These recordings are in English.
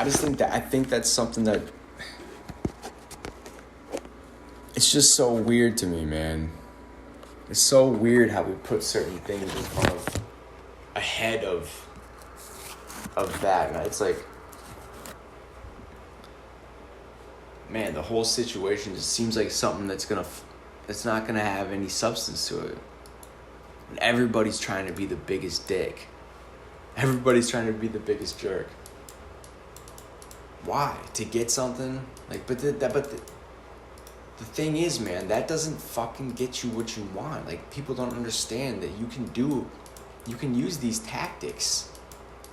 I think that's something that, it's just so weird to me, man. It's so weird how we put certain things in front of, ahead of that. And it's like, man, the whole situation just seems like something that's not gonna have any substance to it. And everybody's trying to be the biggest dick. Everybody's trying to be the biggest jerk. Why? To get something? Like, but the thing is, man, that doesn't fucking get you what you want. Like, people don't understand that you can use these tactics.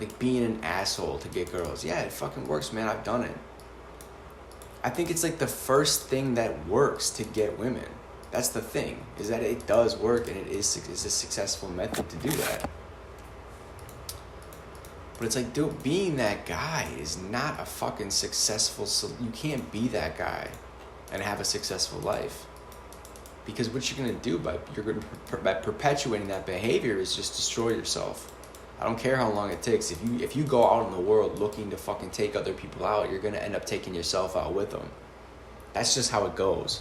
Like being an asshole to get girls. Yeah, it fucking works, man. I've done it. I think it's like the first thing that works to get women. That's the thing, is that it does work and it is a successful method to do that. But it's like, dude, being that guy is not a fucking successful... You can't be that guy and have a successful life. Because what you're going to do by perpetuating that behavior is just destroy yourself. I don't care how long it takes. If you go out in the world looking to fucking take other people out, you're going to end up taking yourself out with them. That's just how it goes.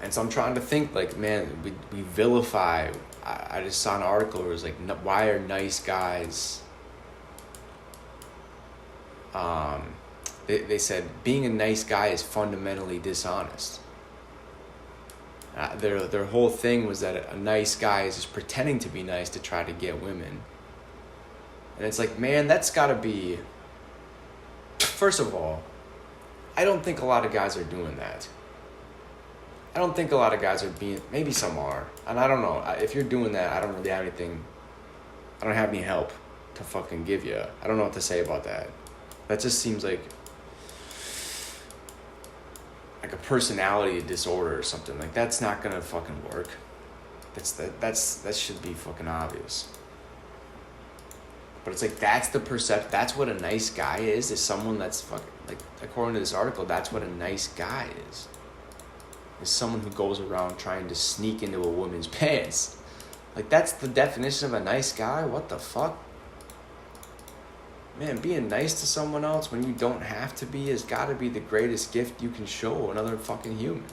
And so I'm trying to think, like, man, we vilify... I just saw an article where it was like, why are nice guys... They said being a nice guy is fundamentally dishonest. Their whole thing was that a nice guy is just pretending to be nice to try to get women. And it's like, man, that's gotta be... First of all, I don't think a lot of guys are doing that. I don't think a lot of guys are being... Maybe some are. And I don't know. If you're doing that, I don't really have anything... I don't have any help to fucking give you. I don't know what to say about that. That just seems like a personality disorder or something. Like, that's not gonna fucking work. That should be fucking obvious. But it's like, that's the perception. That's what a nice guy is someone that's fucking... Like, according to this article, that's what a nice guy is someone who goes around trying to sneak into a woman's pants. Like, that's the definition of a nice guy? What the fuck? Man, being nice to someone else when you don't have to be has got to be the greatest gift you can show another fucking human.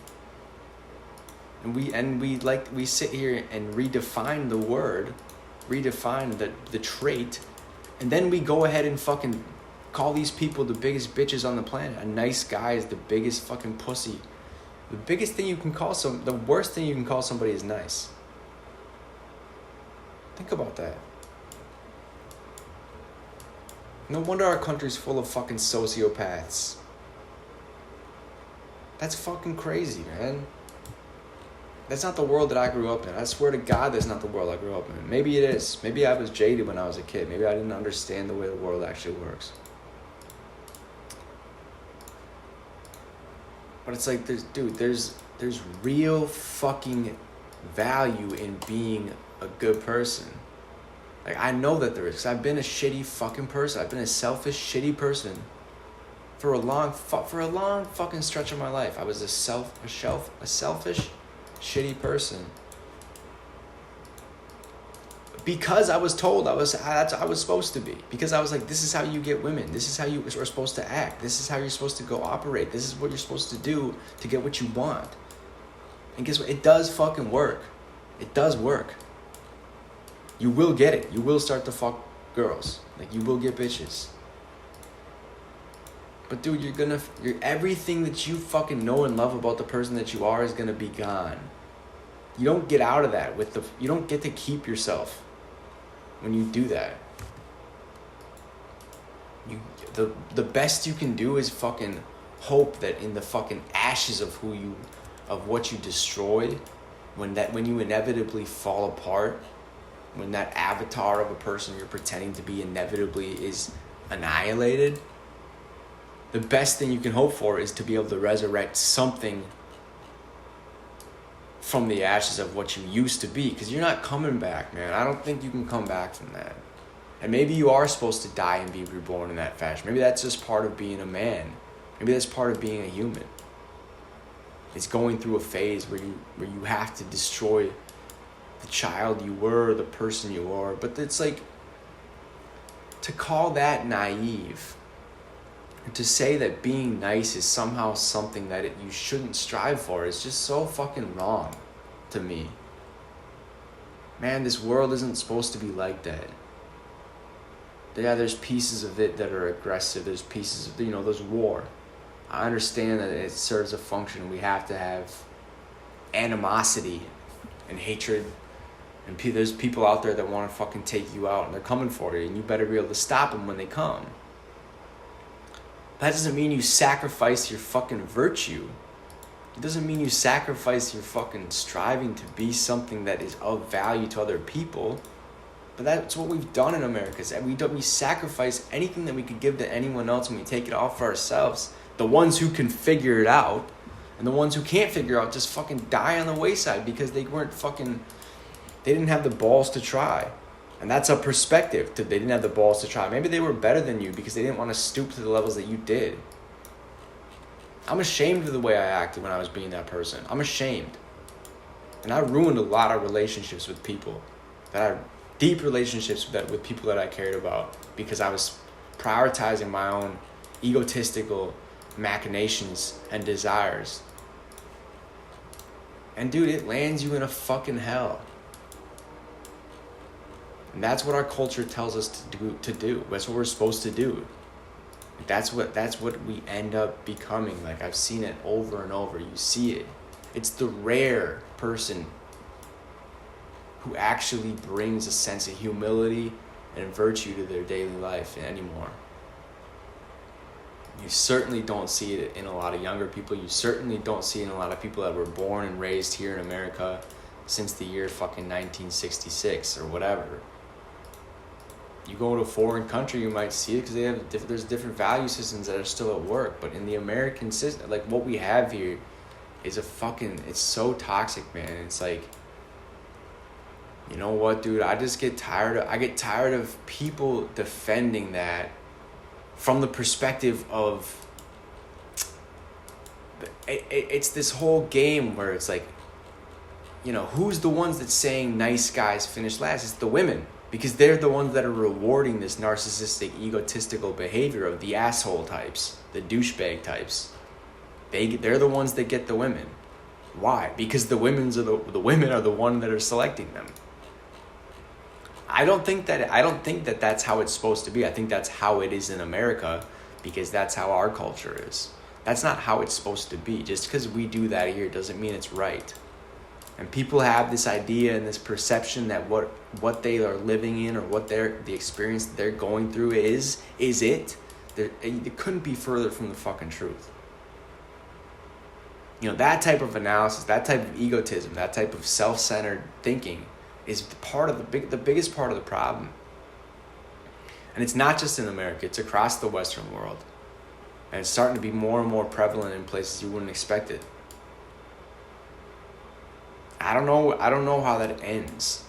And we sit here and redefine the word, redefine the trait, and then we go ahead and fucking call these people the biggest bitches on the planet. A nice guy is the biggest fucking pussy. The biggest thing you can call the worst thing you can call somebody is nice. Think about that. No wonder our country's full of fucking sociopaths. That's fucking crazy, man. That's not the world that I grew up in. I swear to God, that's not the world I grew up in. Maybe it is. Maybe I was jaded when I was a kid. Maybe I didn't understand the way the world actually works. But it's like, there's real fucking value in being a good person. Like, I know that there is, because I've been a shitty fucking person. I've been a selfish, shitty person for a long fucking stretch of my life. I was a selfish, shitty person. Because I was told I was supposed to be. Because I was like, this is how you get women. This is how you are supposed to act. This is how you're supposed to go operate. This is what you're supposed to do to get what you want. And guess what? It does fucking work. It does work. You will get it. You will start to fuck girls. Like, you will get bitches. But dude, you're everything that you fucking know and love about the person that you are is gonna be gone. You don't get out of that you don't get to keep yourself when you do that. The best you can do is fucking hope that in the fucking ashes of what you destroyed, when you inevitably fall apart, when that avatar of a person you're pretending to be inevitably is annihilated, the best thing you can hope for is to be able to resurrect something from the ashes of what you used to be, because you're not coming back, man. I don't think you can come back from that. And maybe you are supposed to die and be reborn in that fashion. Maybe that's just part of being a man. Maybe that's part of being a human. It's going through a phase where you have to destroy the child you were, the person you are. But it's like, to call that naive, to say that being nice is somehow something that you shouldn't strive for is just so fucking wrong to me. Man, this world isn't supposed to be like that. Yeah, there's pieces of it that are aggressive. There's pieces of, there's war. I understand that it serves a function. We have to have animosity and hatred. And there's people out there that want to fucking take you out, and they're coming for you, and you better be able to stop them when they come. That doesn't mean you sacrifice your fucking virtue. It doesn't mean you sacrifice your fucking striving to be something that is of value to other people. But that's what we've done in America. Is that we sacrifice anything that we could give to anyone else, and we take it all for ourselves. The ones who can figure it out, and the ones who can't figure it out just fucking die on the wayside because they didn't have the balls to try. And that's a perspective. They didn't have the balls to try. Maybe they were better than you because they didn't want to stoop to the levels that you did. I'm ashamed of the way I acted when I was being that person. I'm ashamed. And I ruined a lot of relationships with people. Deep relationships with people that I cared about because I was prioritizing my own egotistical machinations and desires. And dude, it lands you in a fucking hell. And that's what our culture tells us to do. That's what we're supposed to do. That's what we end up becoming. Like, I've seen it over and over. You see it. It's the rare person who actually brings a sense of humility and virtue to their daily life anymore. You certainly don't see it in a lot of younger people. You certainly don't see it in a lot of people that were born and raised here in America since the year fucking 1966 or whatever. You go to a foreign country, you might see it because there's different value systems that are still at work. But in the American system, like what we have here is it's so toxic, man. It's like, you know what, dude? I get tired of people defending that from the perspective of, it's this whole game where it's like, who's the ones that's saying nice guys finish last? It's the women. Because they're the ones that are rewarding this narcissistic, egotistical behavior of the asshole types, the douchebag types. They're the ones that get the women. Why? Because the women are the ones that are selecting them. I don't think that that's how it's supposed to be. I think that's how it is in America because that's how our culture is. That's not how it's supposed to be. Just because we do that here doesn't mean it's right. And people have this idea and this perception that what they are living in or what the experience that they're going through is it. It couldn't be further from the fucking truth. That type of analysis, that type of egotism, that type of self-centered thinking is part of the biggest part of the problem. And it's not just in America, it's across the Western world. And it's starting to be more and more prevalent in places you wouldn't expect it. I don't know how that ends.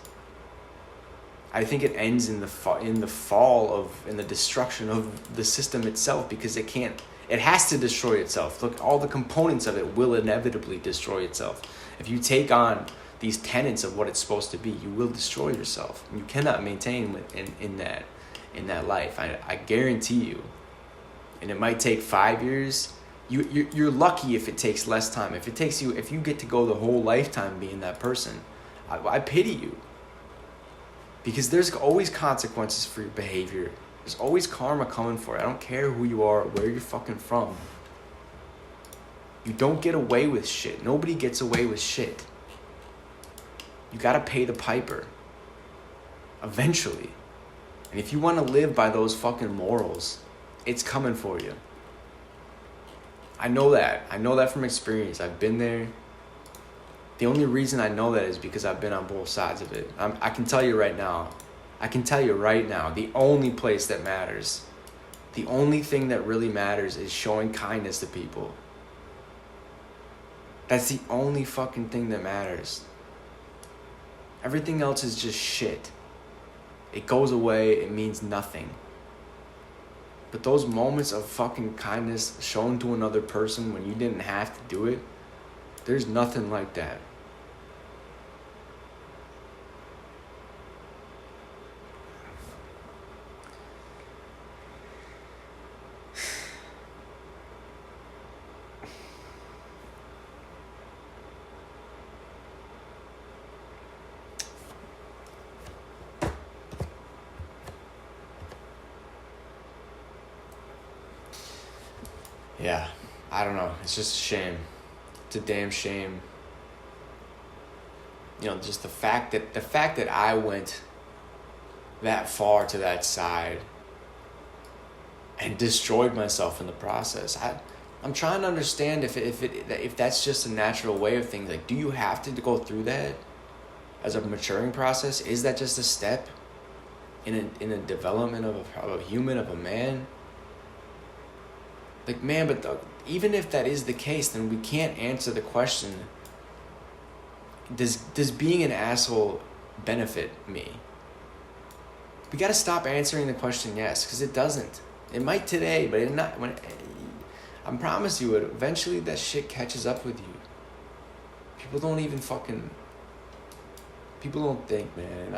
I think it ends in the destruction of the system itself because it has to destroy itself. Look, all the components of it will inevitably destroy itself. If you take on these tenets of what it's supposed to be, you will destroy yourself. You cannot maintain in that life. I guarantee you. And it might take 5 years. You're lucky if it takes less time. If you get to go the whole lifetime being that person, I pity you. Because there's always consequences for your behavior. There's always karma coming for it. I don't care who you are, where you're fucking from. You don't get away with shit. Nobody gets away with shit. You gotta pay the piper. Eventually. And if you want to live by those fucking morals, it's coming for you. I know that from experience. I've been there. The only reason I know that is because I've been on both sides of it. I can tell you right now, the only place that matters, the only thing that really matters is showing kindness to people. That's the only fucking thing that matters. Everything else is just shit. It goes away, it means nothing. But those moments of fucking kindness shown to another person when you didn't have to do it, there's nothing like that. Yeah, I don't know. It's just a shame. It's a damn shame. Just the fact that I went that far to that side and destroyed myself in the process. I'm trying to understand if that's just a natural way of things. Like, do you have to go through that as a maturing process? Is that just a step in a development of a human, of a man? Like, man, but even if that is the case, then we can't answer the question, does being an asshole benefit me? We gotta stop answering the question yes, because it doesn't. It might today, but it not. I promise you, eventually that shit catches up with you. People don't think, man.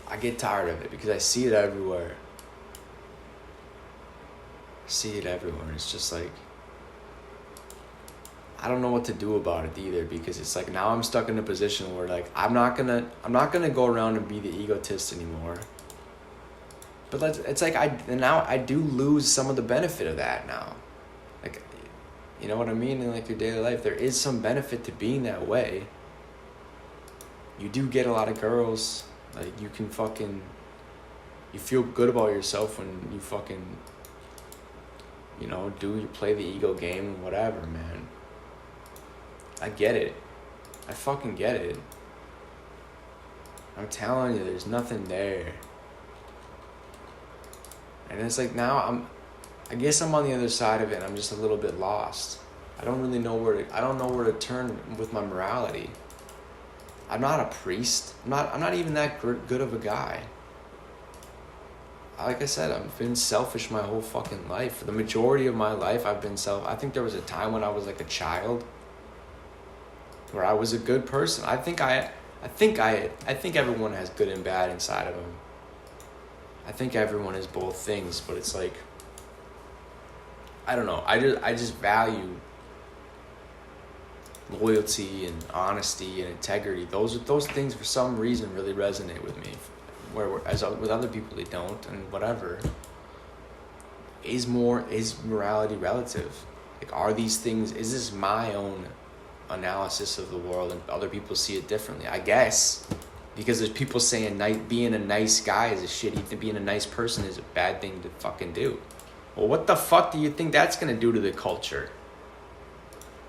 I get tired of it because I see it everywhere. It's just like, I don't know what to do about it either, because it's like now I'm stuck in a position where like I'm not gonna go around and be the egotist anymore. But it's like I do lose some of the benefit of that now. Like, you know what I mean? In like your daily life, there is some benefit to being that way. You do get a lot of girls. Like, you feel good about yourself when you fucking, you play the ego game and whatever, man. I get it. I fucking get it. I'm telling you, there's nothing there. And it's like now I guess I'm on the other side of it and I'm just a little bit lost. I don't know where to turn with my morality. I'm not a priest. I'm not even that good of a guy. Like I said, I've been selfish my whole fucking life. For the majority of my life, I've been I think there was a time when I was like a child where I was a good person. I think everyone has good and bad inside of them. I think everyone is both things, but it's like, I don't know. I just value loyalty and honesty and integrity. Those things for some reason really resonate with me. As with other people they don't, and whatever. Is morality relative? Like, are these things? Is this my own analysis of the world, and other people see it differently? I guess. Because there's people saying being a nice guy is a shitty, being a nice person is a bad thing to fucking do. Well, what the fuck do you think that's gonna do to the culture?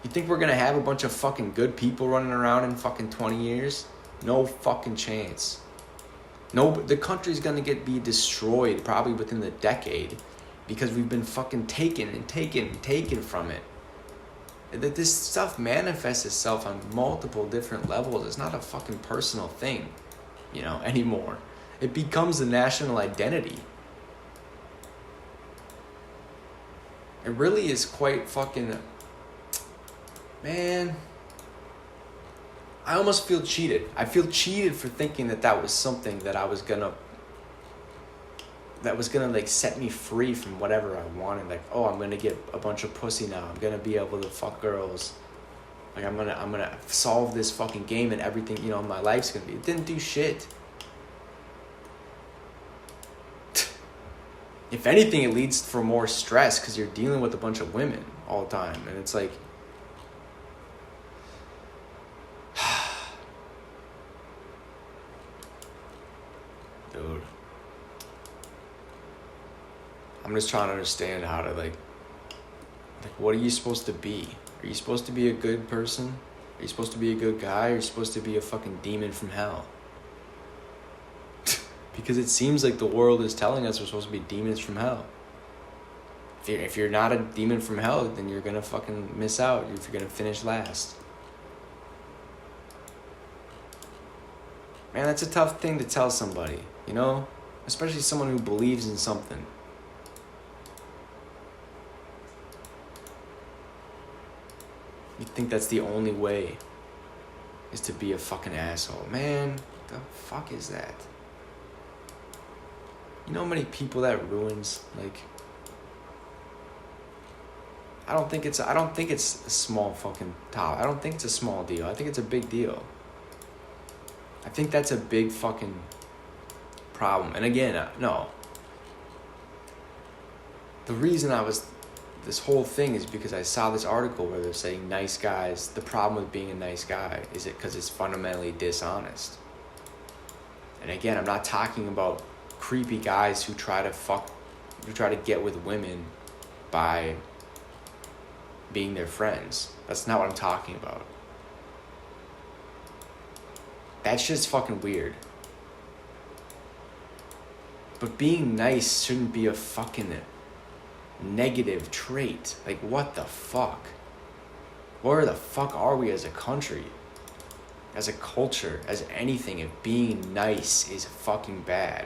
You think we're gonna have a bunch of fucking good people running around in fucking 20 years? No fucking chance. No, the country's gonna be destroyed probably within the decade because we've been fucking taken from it. That this stuff manifests itself on multiple different levels. It's not a fucking personal thing, anymore. It becomes a national identity. It really is quite fucking... Man, I almost feel cheated. I feel cheated for thinking that was something that was gonna like set me free from whatever I wanted. Like, oh, I'm gonna get a bunch of pussy now. I'm gonna be able to fuck girls. Like, I'm gonna solve this fucking game and everything. My life's gonna be. It didn't do shit. If anything, it leads for more stress because you're dealing with a bunch of women all the time, and it's like. Dude. I'm just trying to understand how to, like, what are you supposed to be? Are you supposed to be a good person? Are you supposed to be a good guy? Or are you supposed to be a fucking demon from hell? Because it seems like the world is telling us we're supposed to be demons from hell. If you're not a demon from hell, then you're gonna fucking miss out if you're gonna finish last. Man, that's a tough thing to tell somebody, Especially someone who believes in something. You think that's the only way is to be a fucking asshole. Man, the fuck is that? You know how many people that ruins? Like, I don't think it's a small fucking top. I don't think it's a small deal. I think it's a big deal. I think that's a big fucking problem. And again, no. the reason this whole thing is because I saw this article where they're saying nice guys, the problem with being a nice guy is it because it's fundamentally dishonest. And again, I'm not talking about creepy guys who try to get with women by being their friends. That's not what I'm talking about. That shit's fucking weird. But being nice shouldn't be a fucking negative trait. Like, what the fuck? Where the fuck are we as a country? As a culture, as anything, if being nice is fucking bad.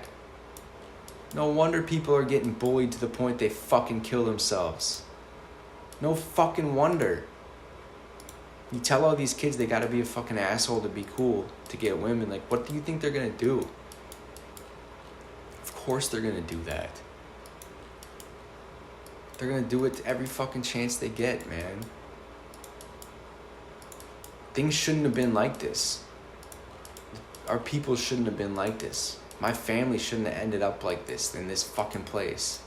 No wonder people are getting bullied to the point they fucking kill themselves. No fucking wonder. You tell all these kids they gotta be a fucking asshole to be cool, to get women. Like, what do you think they're gonna do? Of course they're gonna do that. They're gonna do it every fucking chance they get, man. Things shouldn't have been like this. Our people shouldn't have been like this. My family shouldn't have ended up like this, in this fucking place.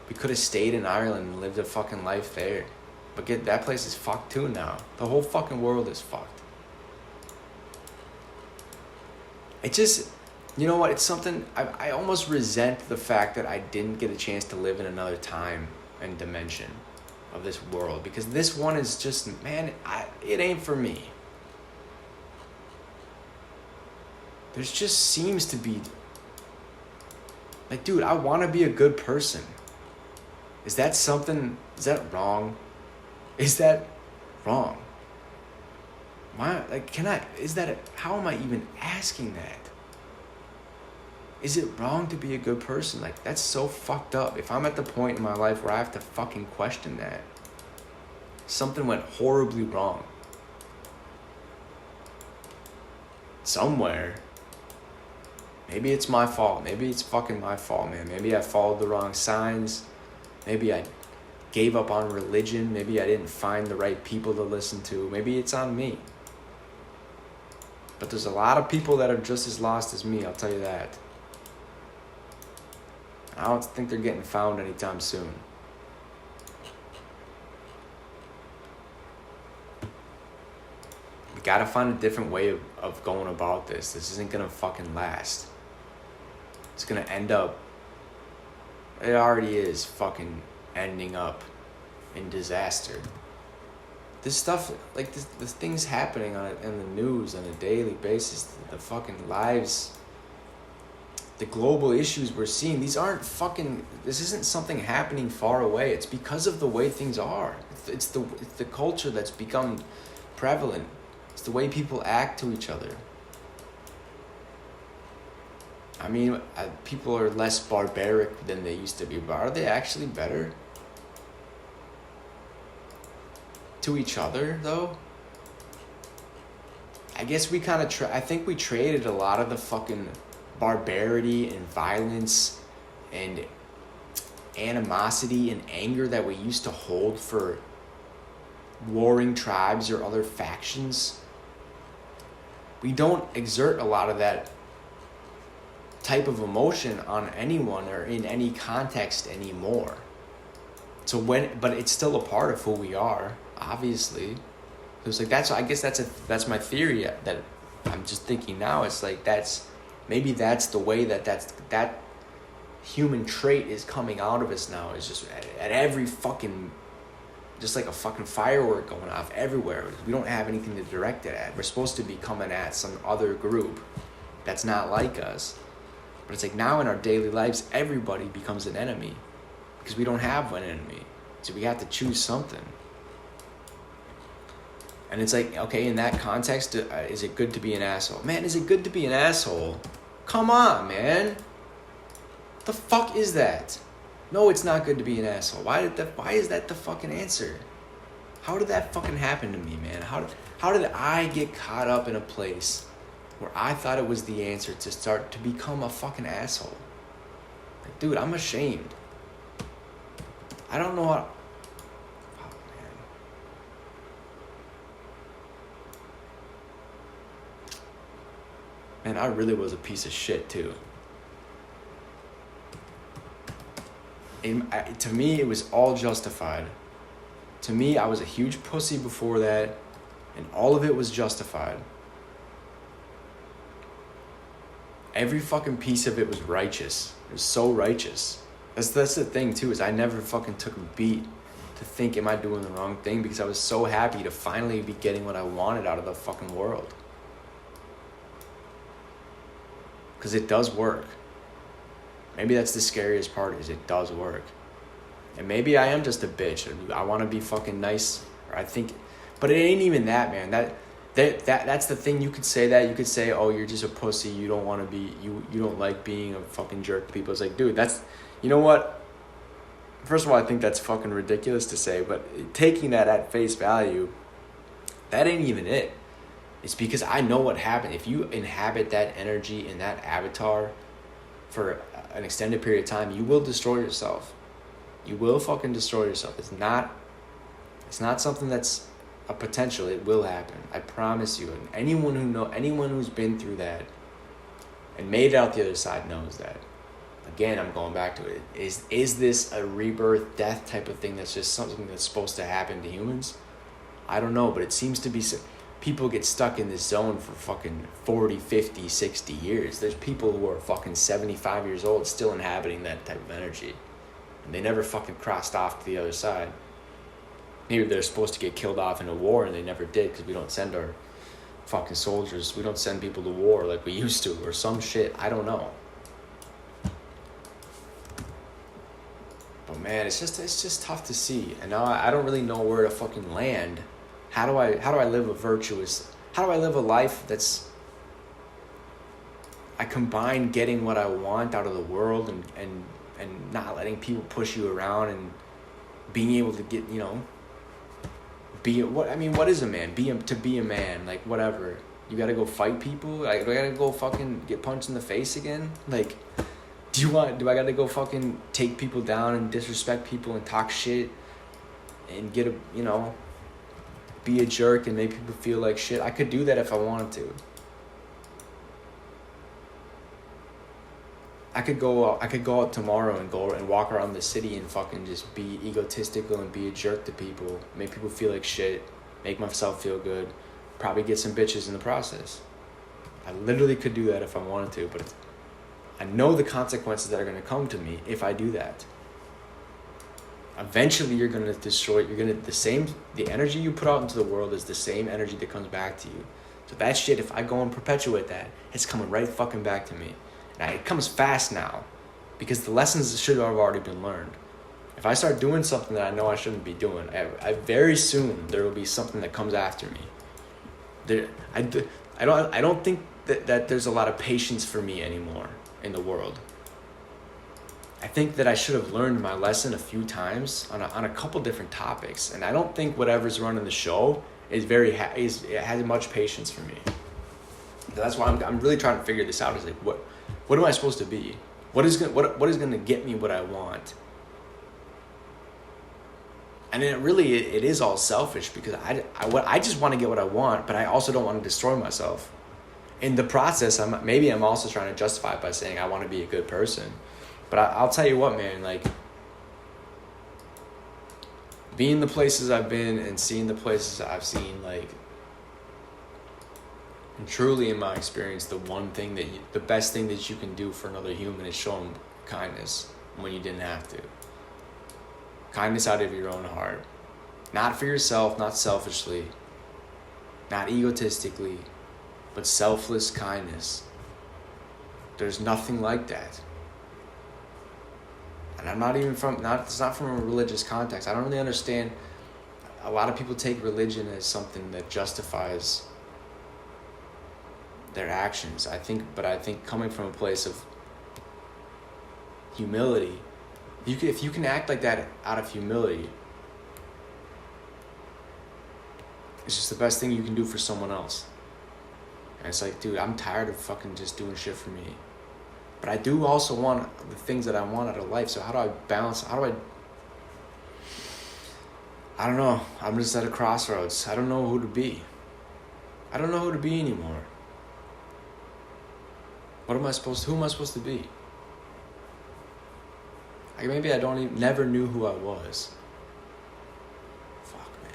We could have stayed in Ireland and lived a fucking life there. But that place is fucked too now. The whole fucking world is fucked. It just, you know what, it's something, I almost resent the fact that I didn't get a chance to live in another time and dimension of this world. Because this one is just, man, it ain't for me. There just seems to be, like, dude, I want to be a good person. Is that wrong? Is that wrong? Why, like, how am I even asking that? Is it wrong to be a good person? Like, that's so fucked up. If I'm at the point in my life where I have to fucking question that, something went horribly wrong. Somewhere. Maybe it's my fault. Maybe it's fucking my fault, man. Maybe I followed the wrong signs. Maybe I gave up on religion. Maybe I didn't find the right people to listen to. Maybe it's on me. But there's a lot of people that are just as lost as me, I'll tell you that. I don't think they're getting found anytime soon. We gotta find a different way of going about this. This isn't gonna fucking last. It's gonna end up, it already is fucking ending up in disaster. This stuff, like this things happening in the news on a daily basis, the fucking lives, the global issues we're seeing, this isn't something happening far away. It's because of the way things are. It's the culture that's become prevalent. It's the way people act to each other. I mean, people are less barbaric than they used to be, but are they actually better? To each other, though? I guess we kind of I think we traded a lot of the fucking barbarity and violence and animosity and anger that we used to hold for warring tribes or other factions. We don't exert a lot of that type of emotion on anyone or in any context anymore. But it's still a part of who we are, obviously. So it's like I guess that's my theory that I'm just thinking now. It's like maybe that's the way that human trait is coming out of us now. It's just at every fucking, just like a fucking firework going off everywhere. We don't have anything to direct it at. We're supposed to be coming at some other group that's not like us. But it's like now in our daily lives, everybody becomes an enemy because we don't have an enemy. So we have to choose something. And it's like, okay, in that context, is it good to be an asshole? Man, is it good to be an asshole? Come on, man. The fuck is that? No, it's not good to be an asshole. Why is that the fucking answer? How did that fucking happen to me, man? How did I get caught up in a place where I thought it was the answer to become a fucking asshole? Like, dude, I'm ashamed. I don't know how. Oh, man. Man, I really was a piece of shit too. To me, it was all justified. To me, I was a huge pussy before that, and all of it was justified. Every fucking piece of it was righteous. It was so righteous. That's the thing too, is I never fucking took a beat to think, am I doing the wrong thing? Because I was so happy to finally be getting what I wanted out of the fucking world. Because it does work. Maybe that's the scariest part, is it does work. And maybe I am just a bitch. I want to be fucking nice. Or I think, but it ain't even that, man. That's the thing. You could say that. You could say, oh, you're just a pussy. You don't want to be, you don't like being a fucking jerk to people. It's like, dude, that's, you know what? First of all, I think that's fucking ridiculous to say, but taking that at face value, that ain't even it. It's because I know what happened. If you inhabit that energy in that avatar for an extended period of time, you will destroy yourself. You will fucking destroy yourself. It's not something that's a potential. It will happen. I promise you. And anyone who's been through that and made it out the other side knows that. Again, I'm going back to it. Is this a rebirth, death type of thing that's just something that's supposed to happen to humans? I don't know, but it seems to be. People get stuck in this zone for fucking 40, 50, 60 years. There's people who are fucking 75 years old still inhabiting that type of energy. And they never fucking crossed off to the other side. Maybe they're supposed to get killed off in a war and they never did, because we don't send our fucking soldiers. We don't send people to war like we used to, or some shit. I don't know. But man, it's just tough to see. And now I don't really know where to fucking land. How do I live a virtuous, how do I live a life that's, I combine getting what I want out of the world and not letting people push you around, and being able to get, what is a man? To be a man, like, whatever. You gotta go fight people? Like, do I gotta go fucking get punched in the face again? Like, do I gotta go fucking take people down and disrespect people and talk shit and get be a jerk and make people feel like shit? I could do that if I wanted to. I could go out tomorrow and walk around the city and fucking just be egotistical and be a jerk to people, make people feel like shit, make myself feel good, probably get some bitches in the process. I literally could do that if I wanted to, but I know the consequences that are going to come to me if I do that. Eventually you're going to destroy, the energy you put out into the world is the same energy that comes back to you. So that shit, if I go and perpetuate that, it's coming right fucking back to me. Now, it comes fast now, because the lessons should have already been learned. If I start doing something that I know I shouldn't be doing, I very soon there will be something that comes after me. I don't think that there's a lot of patience for me anymore in the world. I think that I should have learned my lesson a few times on a couple different topics, and I don't think whatever's running the show is has much patience for me. That's why I'm really trying to figure this out. Is like, what am I supposed to be? What is going to get me what I want? And it is all selfish, because I just want to get what I want, but I also don't want to destroy myself. In the process, I'm also trying to justify it by saying I want to be a good person. But I'll tell you what, man, like, being the places I've been and seeing the places I've seen, like, and truly in my experience, the best thing that you can do for another human is show them kindness when you didn't have to. Kindness out of your own heart. Not for yourself, not selfishly, not egotistically, but selfless kindness. There's nothing like that. And I'm it's not from a religious context. I don't really understand. A lot of people take religion as something that justifies their actions. I think coming from a place of humility, if you can act like that out of humility, it's just the best thing you can do for someone else. And it's like, dude, I'm tired of fucking just doing shit for me. But I do also want the things that I want out of life. So how do I balance? I don't know. I'm just at a crossroads. I don't know who to be. I don't know who to be anymore. Who am I supposed to be? Like maybe I never knew who I was. Fuck, man.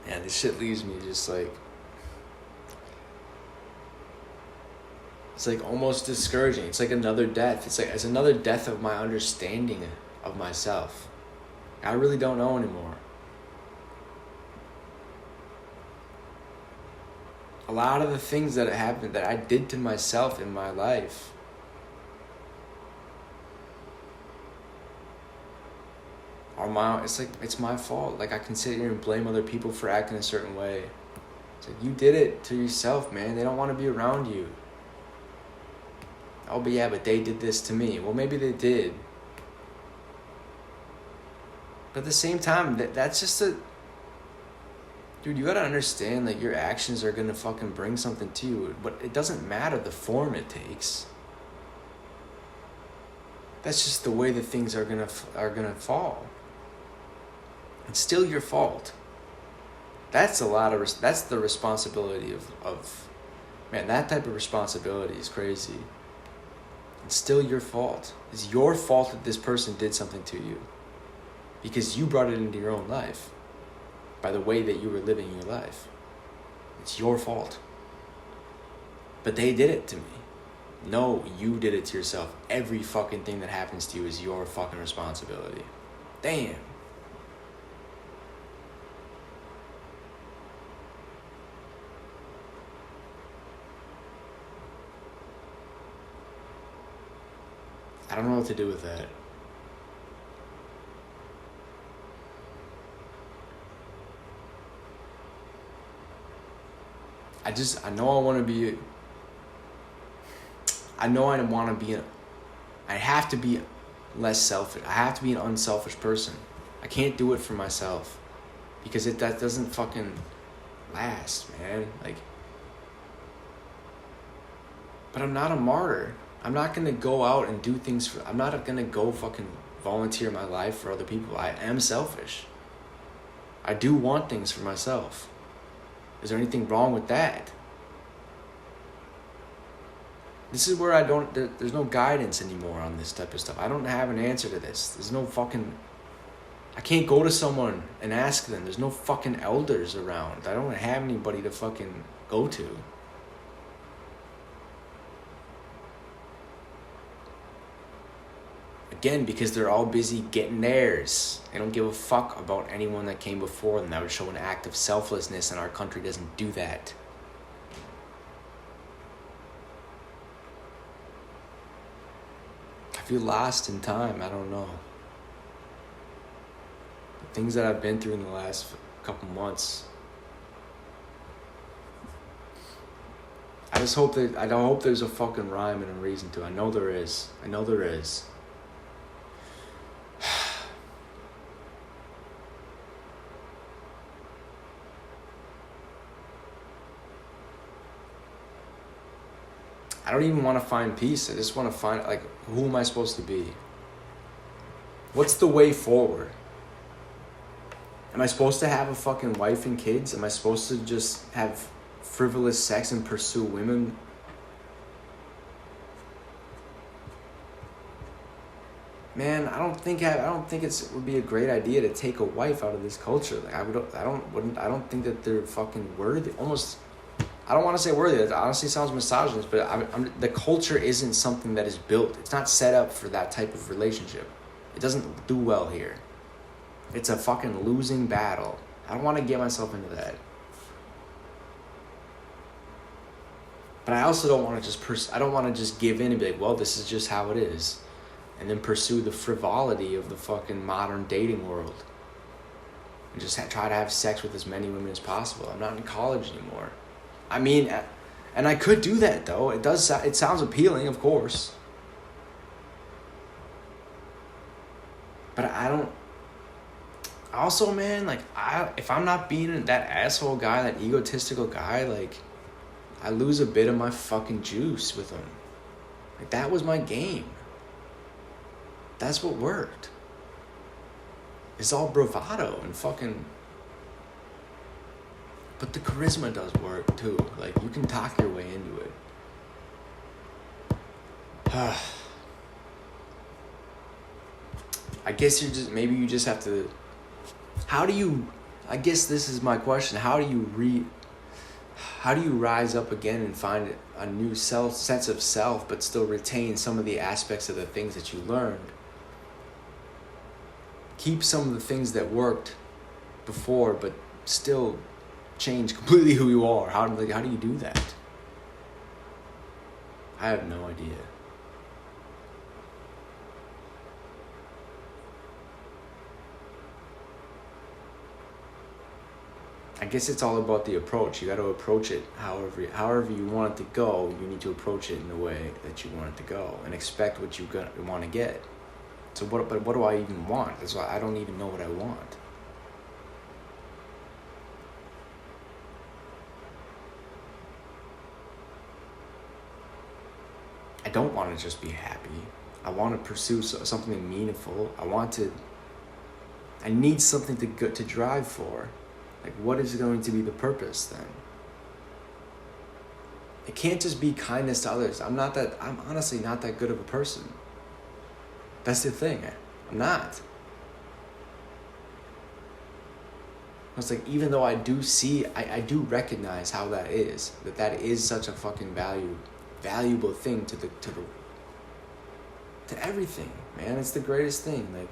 Man, this shit leaves me just like... It's like almost discouraging. It's like another death. It's another death of my understanding of myself. I really don't know anymore. A lot of the things that happened, that I did to myself in my life, it's my fault. Like I can sit here and blame other people for acting a certain way. It's like, you did it to yourself, man. They don't want to be around you. Oh, but yeah, but they did this to me. Well, maybe they did. But at the same time, that's just a... Dude, you gotta understand, like, your actions are gonna fucking bring something to you. But it doesn't matter the form it takes. That's just the way that things are gonna fall. It's still your fault. That's the responsibility of... Man, that type of responsibility is crazy. It's still your fault. It's your fault that this person did something to you. Because you brought it into your own life. By the way that you were living your life. It's your fault. But they did it to me. No, you did it to yourself. Every fucking thing that happens to you is your fucking responsibility. Damn. I don't know what to do with that. I know I want to be... I have to be less selfish. I have to be an unselfish person. I can't do it for myself. Because that doesn't fucking last, man. Like... But I'm not a martyr. I'm not going to go out and do things for... I'm not going to go fucking volunteer my life for other people. I am selfish. I do want things for myself. Is there anything wrong with that? This is where there's no guidance anymore on this type of stuff. I don't have an answer to this. There's no fucking... I can't go to someone and ask them. There's no fucking elders around. I don't have anybody to fucking go to. Again, because they're all busy getting theirs. They don't give a fuck about anyone that came before them. That would show an act of selflessness, and our country doesn't do that. I feel lost in time. I don't know. The things that I've been through in the last couple months. I hope there's a fucking rhyme and a reason to it. I know there is. I don't even want to find peace. I just want to find, like, who am I supposed to be? What's the way forward? Am I supposed to have a fucking wife and kids? Am I supposed to just have frivolous sex and pursue women? Man, I don't think it would be a great idea to take a wife out of this culture. Like, I don't think that they're fucking worthy. Almost, I don't want to say worthy. That honestly sounds misogynist, but the culture isn't something that is built. It's not set up for that type of relationship. It doesn't do well here. It's a fucking losing battle. I don't want to get myself into that. But I also don't want to I don't want to just give in and be like, well, this is just how it is. And then pursue the frivolity of the fucking modern dating world. And just try to have sex with as many women as possible. I'm not in college anymore. I mean, and I could do that, though. It sounds appealing, of course. But I don't... Also, man, like, if I'm not being that asshole guy, that egotistical guy, like, I lose a bit of my fucking juice with him. Like, that was my game. That's what worked. It's all bravado and fucking... But the charisma does work, too. Like, you can talk your way into it. I guess maybe you just have to... I guess this is my question. How do you rise up again and find a new sense of self, but still retain some of the aspects of the things that you learned? Keep some of the things that worked before, but still change completely who you are. How do you do that? I have no idea. I guess it's all about the approach. You got to approach it however you want it to go. You need to approach it in the way that you want it to go, and expect what you want to get. So what do I even want? That's why I don't even know what I want. I don't want to just be happy. I want to pursue something meaningful. I need something to drive for. Like, what is going to be the purpose then? It can't just be kindness to others. I'm honestly not that good of a person. That's the thing. I'm not. It's like, even though I do recognize how that is such a fucking valuable thing to everything, man. It's the greatest thing. Like,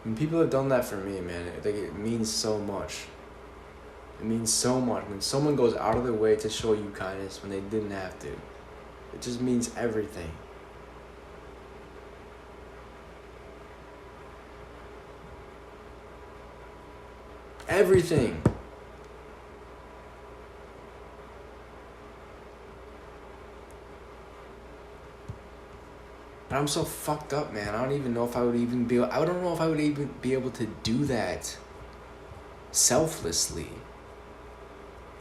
when people have done that for me, man, it means so much. It means so much. When someone goes out of their way to show you kindness when they didn't have to, it just means everything. Everything. But I'm so fucked up, man. I don't even know if I would even be able to do that selflessly.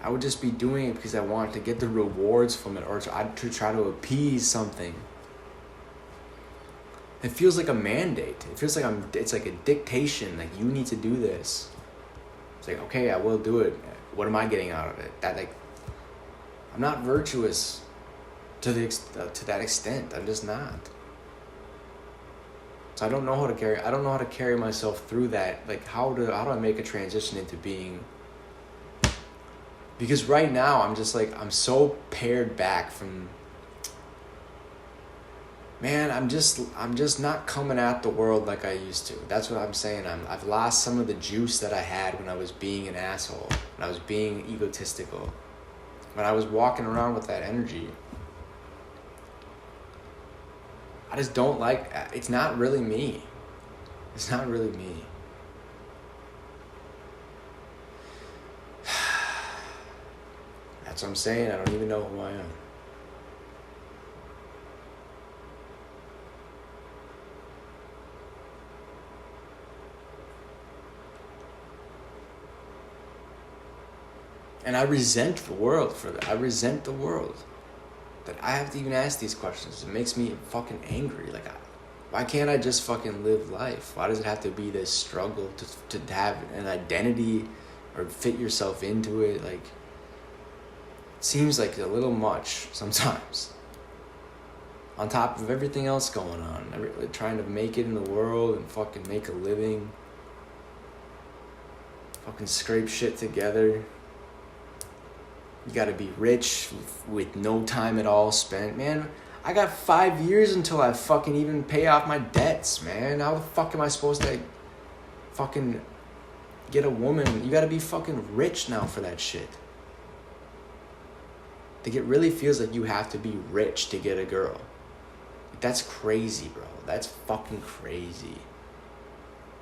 I would just be doing it because I wanted to get the rewards from it, or to try to appease something. It feels like a mandate. It feels like it's like a dictation. Like, you need to do this. It's like, okay, I will do it. What am I getting out of it? I'm not virtuous to that extent. I'm just not. So I don't know how to carry myself through that. Like, how do I make a transition into being? Because right now I'm just like, I'm so pared back from. Man, I'm just not coming at the world like I used to. That's what I'm saying. I've lost some of the juice that I had when I was being an asshole, when I was being egotistical, when I was walking around with that energy. I just don't like. It's not really me. It's not really me. That's what I'm saying. I don't even know who I am. And I resent the world for that. I resent the world. That I have to even ask these questions. It makes me fucking angry. Like, why can't I just fucking live life? Why does it have to be this struggle to have an identity or fit yourself into it? Like, it seems like a little much sometimes. On top of everything else going on. Trying to make it in the world and fucking make a living. Fucking scrape shit together. You gotta be rich with no time at all spent. Man, I got 5 years until I fucking even pay off my debts, man. How the fuck am I supposed to fucking get a woman? You gotta be fucking rich now for that shit. Like, it really feels like you have to be rich to get a girl. That's crazy, bro. That's fucking crazy.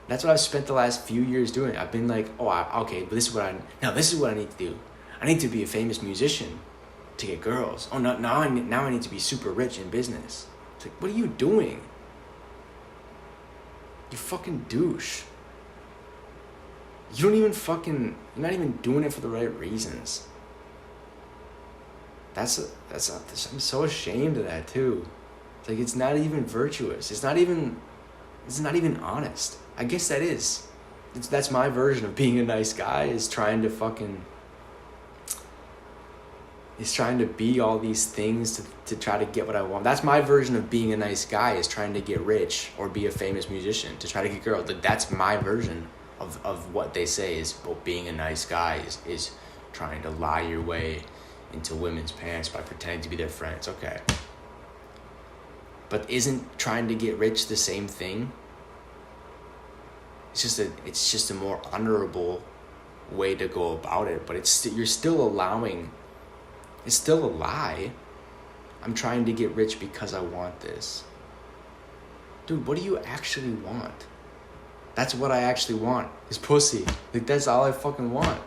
That's what I've spent the last few years doing. I've been like, okay, but this is what I need to do. I need to be a famous musician to get girls. Oh, no, now I need to be super rich in business. It's like, what are you doing? You fucking douche. You're not even doing it for the right reasons. I'm so ashamed of that too. It's like, it's not even virtuous. It's not even honest. I guess that is. That's my version of being a nice guy, is trying to be all these things to try to get what I want. That's my version of being a nice guy, is trying to get rich or be a famous musician to try to get girls. That's my version of what they say is, well, being a nice guy is trying to lie your way into women's pants by pretending to be their friends. Okay. But isn't trying to get rich the same thing? It's just a more honorable way to go about it, but you're still allowing. It's still a lie. I'm trying to get rich because I want this. Dude, what do you actually want? That's what I actually want, is pussy. Like, that's all I fucking want.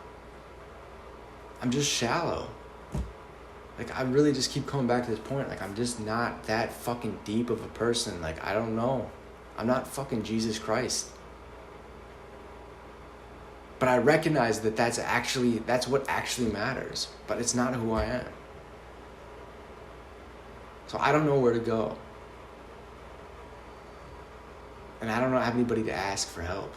I'm just shallow. Like, I really just keep coming back to this point. Like, I'm just not that fucking deep of a person. Like, I don't know. I'm not fucking Jesus Christ. But I recognize that that's what actually matters. But it's not who I am. So I don't know where to go. And I don't have anybody to ask for help.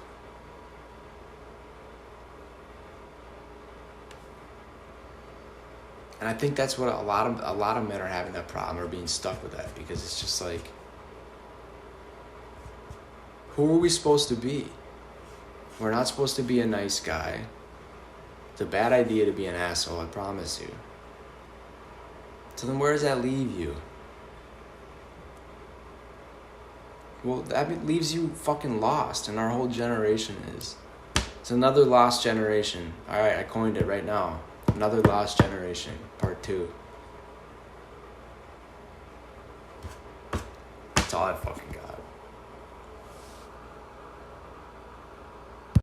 And I think that's what a lot of men are having that problem, or being stuck with that, because it's just like, who are we supposed to be? We're not supposed to be a nice guy. It's a bad idea to be an asshole, I promise you. So then where does that leave you? Well, that leaves you fucking lost, and our whole generation is. It's another lost generation. Alright, I coined it right now. Another lost generation, part 2. That's all I fucking